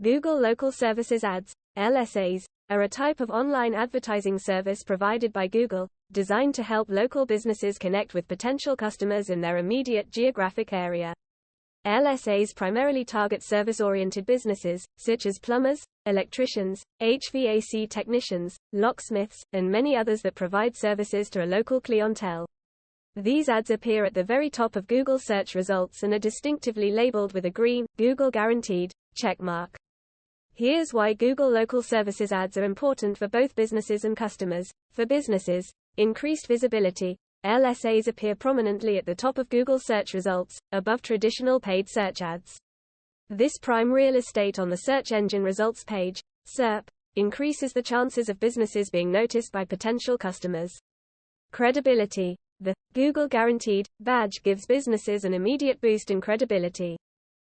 Google Local Services Ads, LSAs, are a type of online advertising service provided by Google, designed to help local businesses connect with potential customers in their immediate geographic area. LSAs primarily target service-oriented businesses, such as plumbers, electricians, HVAC technicians, locksmiths, and many others that provide services to a local clientele. These ads appear at the very top of Google search results and are distinctively labeled with a green, Google Guaranteed, checkmark. Here's why Google Local Services ads are important for both businesses and customers. For businesses, increased visibility. LSAs appear prominently at the top of Google search results, above traditional paid search ads. This prime real estate on the search engine results page, SERP, increases the chances of businesses being noticed by potential customers. Credibility. The Google Guaranteed badge gives businesses an immediate boost in credibility.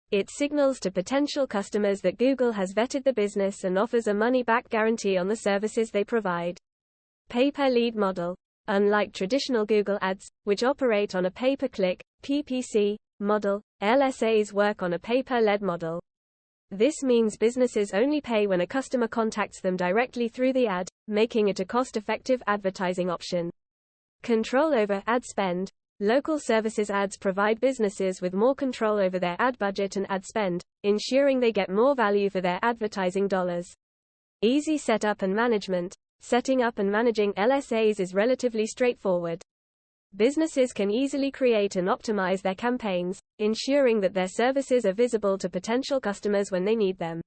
It signals to potential customers that Google has vetted the business and offers a money-back guarantee on the services they provide. Pay-per-lead model. Unlike traditional Google ads, which operate on a pay-per-click, PPC, model, LSAs work on a pay-per-lead model. This means businesses only pay when a customer contacts them directly through the ad, making it a cost-effective advertising option. Control over ad spend. Local services ads provide businesses with more control over their ad budget and ad spend, ensuring they get more value for their advertising dollars. Easy setup and management. Setting up and managing LSAs is relatively straightforward. Businesses can easily create and optimize their campaigns, ensuring that their services are visible to potential customers when they need them.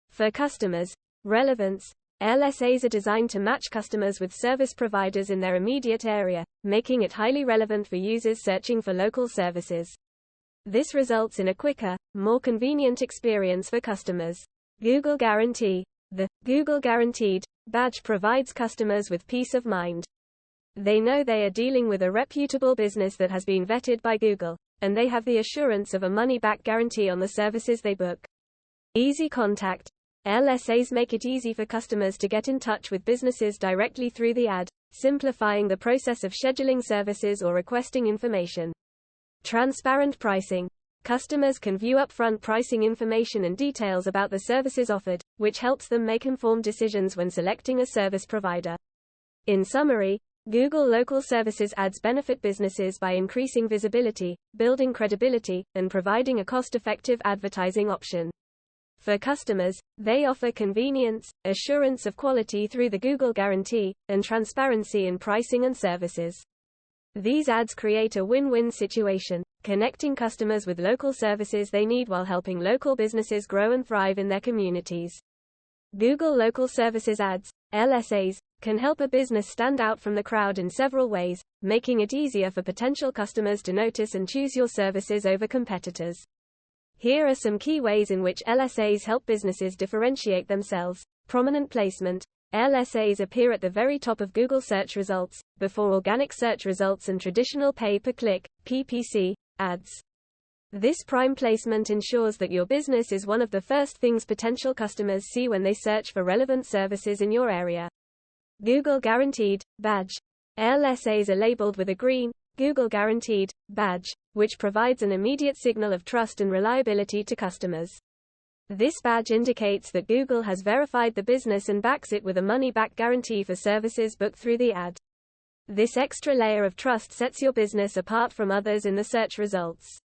For customers, relevance. LSAs are designed to match customers with service providers in their immediate area, making it highly relevant for users searching for local services. This results in a quicker, more convenient experience for customers. Google Guarantee. The Google Guaranteed badge provides customers with peace of mind. They know they are dealing with a reputable business that has been vetted by Google, and they have the assurance of a money-back guarantee on the services they book. Easy contact. LSAs make it easy for customers to get in touch with businesses directly through the ad, simplifying the process of scheduling services or requesting information. Transparent pricing. Customers can view upfront pricing information and details about the services offered, which helps them make informed decisions when selecting a service provider. In summary, Google Local Services ads benefit businesses by increasing visibility, building credibility, and providing a cost-effective advertising option. For customers, they offer convenience, assurance of quality through the Google Guarantee, and transparency in pricing and services. These ads create a win-win situation, connecting customers with local services they need while helping local businesses grow and thrive in their communities. Google Local Services ads, LSAs, can help a business stand out from the crowd in several ways, making it easier for potential customers to notice and choose your services over competitors. Here are some key ways in which LSAs help businesses differentiate themselves. Prominent placement. LSAs appear at the very top of Google search results, before organic search results and traditional pay-per-click, PPC, ads. This prime placement ensures that your business is one of the first things potential customers see when they search for relevant services in your area. Google Guaranteed badge. LSAs are labeled with a green, Google Guaranteed badge, which provides an immediate signal of trust and reliability to customers. This badge indicates that Google has verified the business and backs it with a money-back guarantee for services booked through the ad. This extra layer of trust sets your business apart from others in the search results.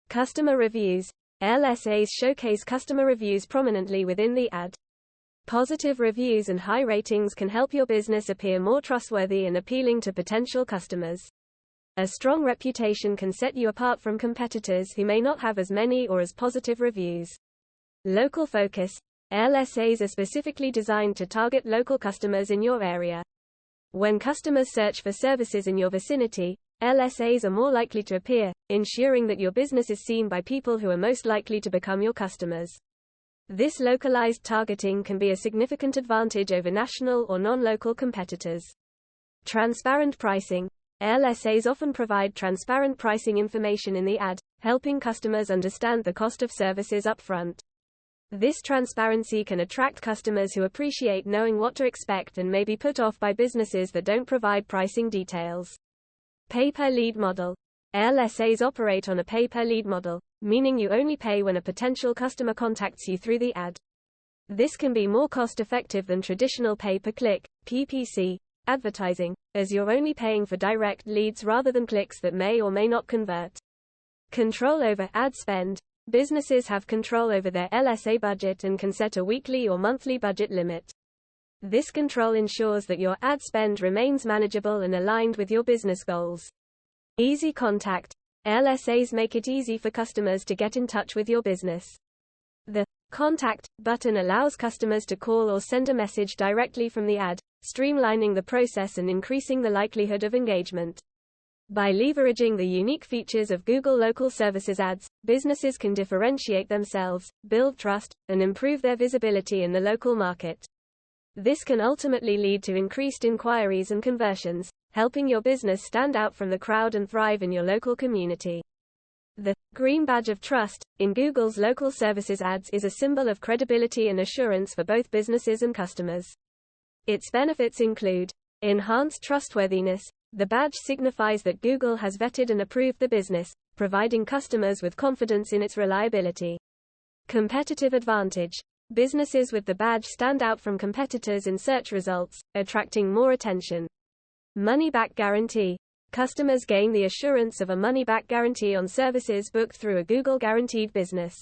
Customer reviews. LSAs showcase customer reviews prominently within the ad. Positive reviews and high ratings can help your business appear more trustworthy and appealing to potential customers. A strong reputation can set you apart from competitors who may not have as many or as positive reviews. Local focus. LSAs are specifically designed to target local customers in your area. When customers search for services in your vicinity, LSAs are more likely to appear, ensuring that your business is seen by people who are most likely to become your customers. This localized targeting can be a significant advantage over national or non-local competitors. Transparent pricing. LSAs often provide transparent pricing information in the ad, helping customers understand the cost of services upfront. This transparency can attract customers who appreciate knowing what to expect and may be put off by businesses that don't provide pricing details. Pay-per-lead model. LSAs operate on a pay-per-lead model, meaning you only pay when a potential customer contacts you through the ad. This can be more cost-effective than traditional pay-per-click, PPC, advertising, as you're only paying for direct leads rather than clicks that may or may not convert. Control over ad spend. Businesses have control over their LSA budget and can set a weekly or monthly budget limit. This control ensures that your ad spend remains manageable and aligned with your business goals. Easy contact. LSAs make it easy for customers to get in touch with your business. The Contact button allows customers to call or send a message directly from the ad, streamlining the process and increasing the likelihood of engagement. By leveraging the unique features of Google Local Services ads, businesses can differentiate themselves, build trust, and improve their visibility in the local market. This can ultimately lead to increased inquiries and conversions, helping your business stand out from the crowd and thrive in your local community. The green badge of trust in Google's local services ads is a symbol of credibility and assurance for both businesses and customers. Its benefits include enhanced trustworthiness. The badge signifies that Google has vetted and approved the business, providing customers with confidence in its reliability. Competitive advantage. Businesses with the badge stand out from competitors in search results, attracting more attention. Money-back guarantee. Customers gain the assurance of a money-back guarantee on services booked through a Google guaranteed business.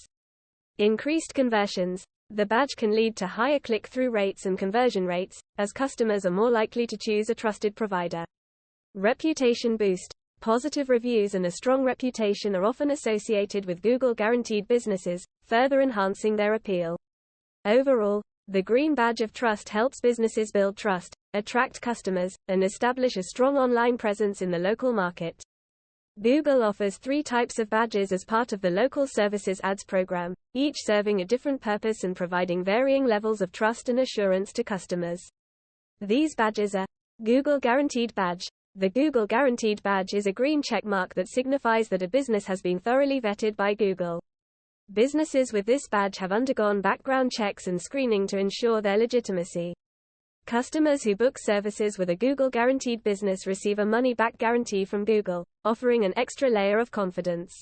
Increased conversions. The badge can lead to higher click-through rates and conversion rates, as customers are more likely to choose a trusted provider. Reputation boost. Positive reviews and a strong reputation are often associated with Google guaranteed businesses, further enhancing their appeal. Overall, the green badge of trust helps businesses build trust, attract customers, and establish a strong online presence in the local market. Google offers 3 types of badges as part of the Local Services Ads program, each serving a different purpose and providing varying levels of trust and assurance to customers. These badges are Google Guaranteed Badge. The Google Guaranteed Badge is a green check mark that signifies that a business has been thoroughly vetted by Google. Businesses with this badge have undergone background checks and screening to ensure their legitimacy. Customers who book services with a Google guaranteed business receive a money-back guarantee from Google, offering an extra layer of confidence.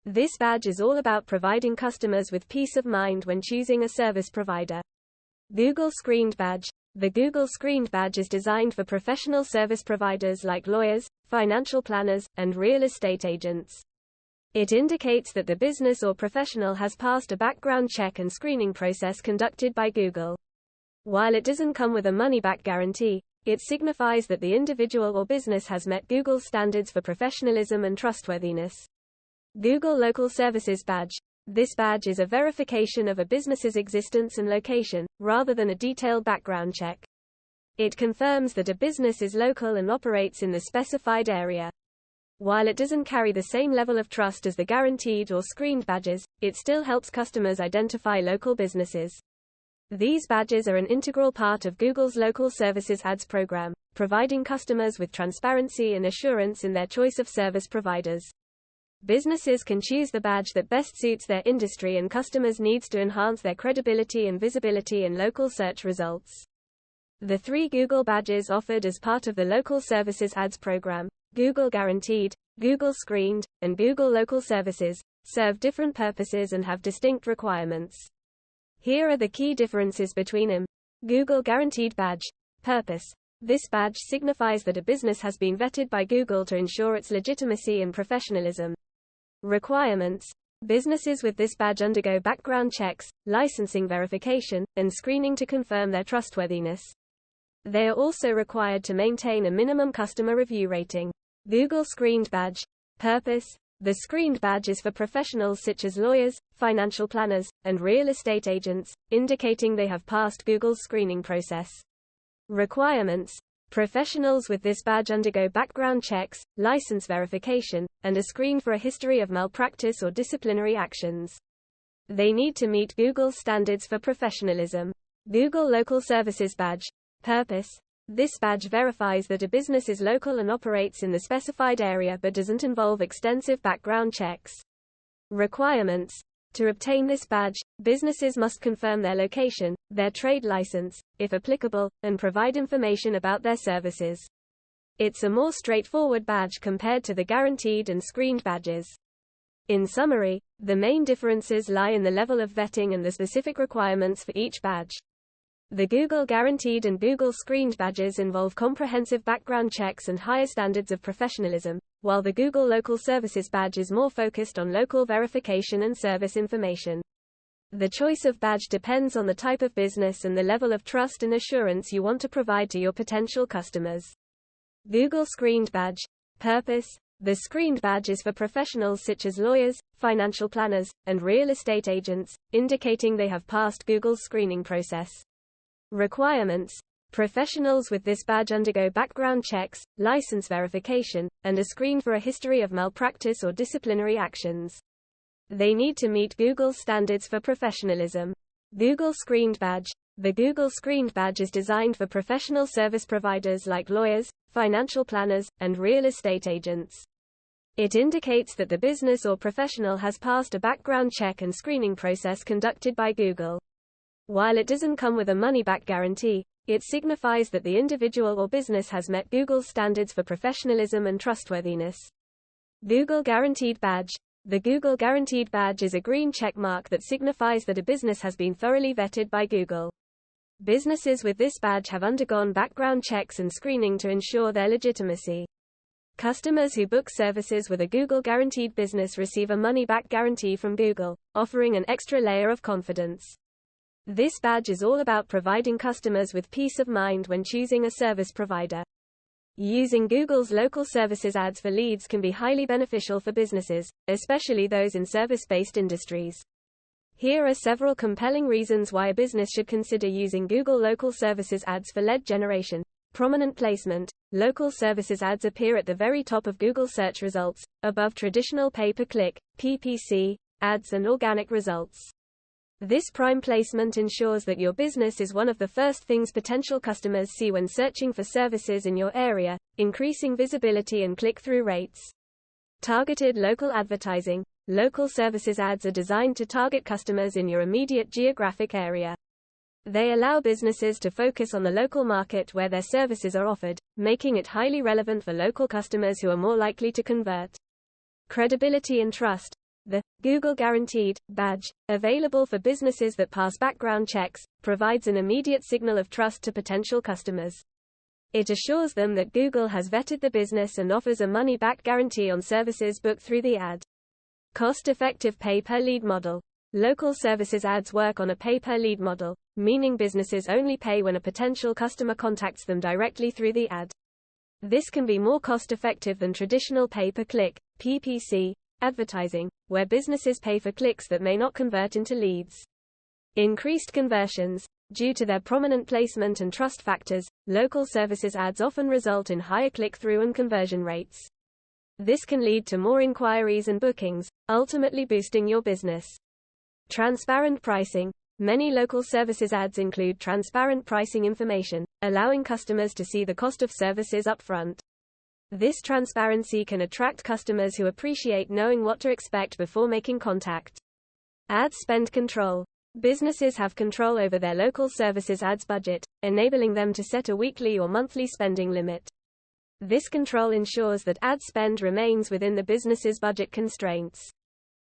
This badge is all about providing customers with peace of mind when choosing a service provider. Google Screened Badge. The Google Screened Badge is designed for professional service providers like lawyers, financial planners, and real estate agents. It indicates that the business or professional has passed a background check and screening process conducted by Google. While it doesn't come with a money-back guarantee, it signifies that the individual or business has met Google's standards for professionalism and trustworthiness. Google Local Services Badge. This badge is a verification of a business's existence and location, rather than a detailed background check. It confirms that a business is local and operates in the specified area. While it doesn't carry the same level of trust as the guaranteed or screened badges, it still helps customers identify local businesses. These badges are an integral part of Google's Local Services Ads program, providing customers with transparency and assurance in their choice of service providers. Businesses can choose the badge that best suits their industry and customers' needs to enhance their credibility and visibility in local search results. The 3 Google badges offered as part of the Local Services Ads program, Google Guaranteed, Google Screened, and Google Local Services, serve different purposes and have distinct requirements. Here are the key differences between them. Google Guaranteed Badge. Purpose. This badge signifies that a business has been vetted by Google to ensure its legitimacy and professionalism. Requirements. Businesses with this badge undergo background checks, licensing verification, and screening to confirm their trustworthiness. They are also required to maintain a minimum customer review rating. Google Screened Badge. Purpose. The screened badge is for professionals such as lawyers, financial planners, and real estate agents, indicating they have passed Google's screening process. Requirements. Professionals with this badge undergo background checks, license verification, and are screened for a history of malpractice or disciplinary actions. They need to meet Google's standards for professionalism. Google Local Services Badge. Purpose. This badge verifies that a business is local and operates in the specified area but doesn't involve extensive background checks. Requirements. To obtain this badge, businesses must confirm their location, their trade license, if applicable, and provide information about their services. It's a more straightforward badge compared to the guaranteed and screened badges. In summary, the main differences lie in the level of vetting and the specific requirements for each badge. The Google Guaranteed and Google Screened badges involve comprehensive background checks and higher standards of professionalism, while the Google Local Services badge is more focused on local verification and service information. The choice of badge depends on the type of business and the level of trust and assurance you want to provide to your potential customers. Google Screened badge. Purpose. The Screened badge is for professionals such as lawyers, financial planners, and real estate agents, indicating they have passed Google's screening process. Requirements. Professionals with this badge undergo background checks, license verification, and are screened for a history of malpractice or disciplinary actions. They need to meet Google's standards for professionalism. Google Screened badge. The Google Screened badge is designed for professional service providers like lawyers, financial planners, and real estate agents. It indicates that the business or professional has passed a background check and screening process conducted by Google. While it doesn't come with a money-back guarantee, it signifies that the individual or business has met Google's standards for professionalism and trustworthiness. Google Guaranteed badge. The Google Guaranteed badge is a green check mark that signifies that a business has been thoroughly vetted by Google. Businesses with this badge have undergone background checks and screening to ensure their legitimacy. Customers who book services with a Google Guaranteed business receive a money-back guarantee from Google, offering an extra layer of confidence. This badge is all about providing customers with peace of mind when choosing a service provider. Using Google's local services ads for leads can be highly beneficial for businesses, especially those in service-based industries. Here are several compelling reasons why a business should consider using Google local services ads for lead generation. Prominent placement. Local services ads appear at the very top of Google search results, above traditional pay-per-click, PPC, ads and organic results. This prime placement ensures that your business is one of the first things potential customers see when searching for services in your area, increasing visibility and click-through rates. Targeted local advertising. Local services ads are designed to target customers in your immediate geographic area. They allow businesses to focus on the local market where their services are offered, making it highly relevant for local customers who are more likely to convert. Credibility and trust. The Google Guaranteed badge, available for businesses that pass background checks, provides an immediate signal of trust to potential customers. It assures them that Google has vetted the business and offers a money-back guarantee on services booked through the ad. Cost-effective pay-per-lead model. Local services ads work on a pay-per-lead model, meaning businesses only pay when a potential customer contacts them directly through the ad. This can be more cost-effective than traditional pay-per-click, PPC, advertising, where businesses pay for clicks that may not convert into leads. Increased conversions. Due to their prominent placement and trust factors, local services ads often result in higher click-through and conversion rates. This can lead to more inquiries and bookings, ultimately boosting your business. Transparent pricing. Many local services ads include transparent pricing information, allowing customers to see the cost of services upfront. This transparency can attract customers who appreciate knowing what to expect before making contact. Ad spend control. Businesses have control over their local services ads budget, enabling them to set a weekly or monthly spending limit. This control ensures that ad spend remains within the business's budget constraints.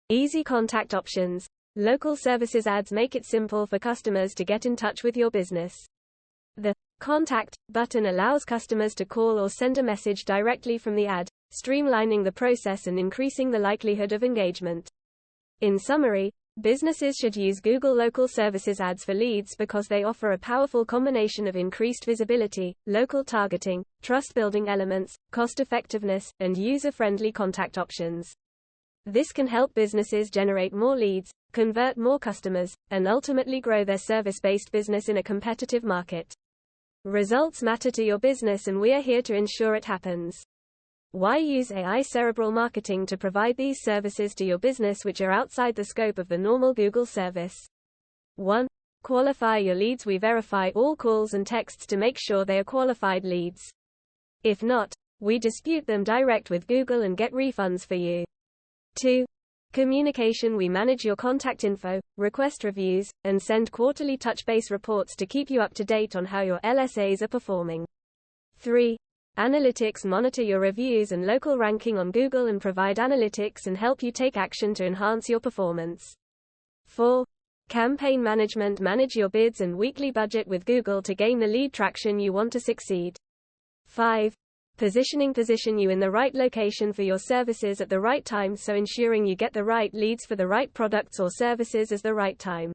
Easy contact options. Local services ads make it simple for customers to get in touch with your business. The Contact button allows customers to call or send a message directly from the ad, streamlining the process and increasing the likelihood of engagement. In summary, businesses should use Google local services ads for leads because they offer a powerful combination of increased visibility, local targeting, trust-building elements, cost-effectiveness, and user-friendly contact options. This can help businesses generate more leads, convert more customers, and ultimately grow their service-based business in a competitive market. Results matter to your business, and we are here to ensure it happens. Why use AI Cerebral Marketing to provide these services to your business which are outside the scope of the normal Google service? 1. Qualify your leads. We verify all calls and texts to make sure they are qualified leads. If not, we dispute them direct with Google and get refunds for you. 2. Communication. We manage your contact info, request reviews, and send quarterly touch-base reports to keep you up to date on how your LSAs are performing. 3. Analytics monitor your reviews and local ranking on Google and provide analytics and help you take action to enhance your performance. 4. Campaign management. Manage your bids and weekly budget with Google to gain the lead traction you want to succeed. 5. Positioning. Position you in the right location for your services at the right time, so ensuring you get the right leads for the right products or services at the right time.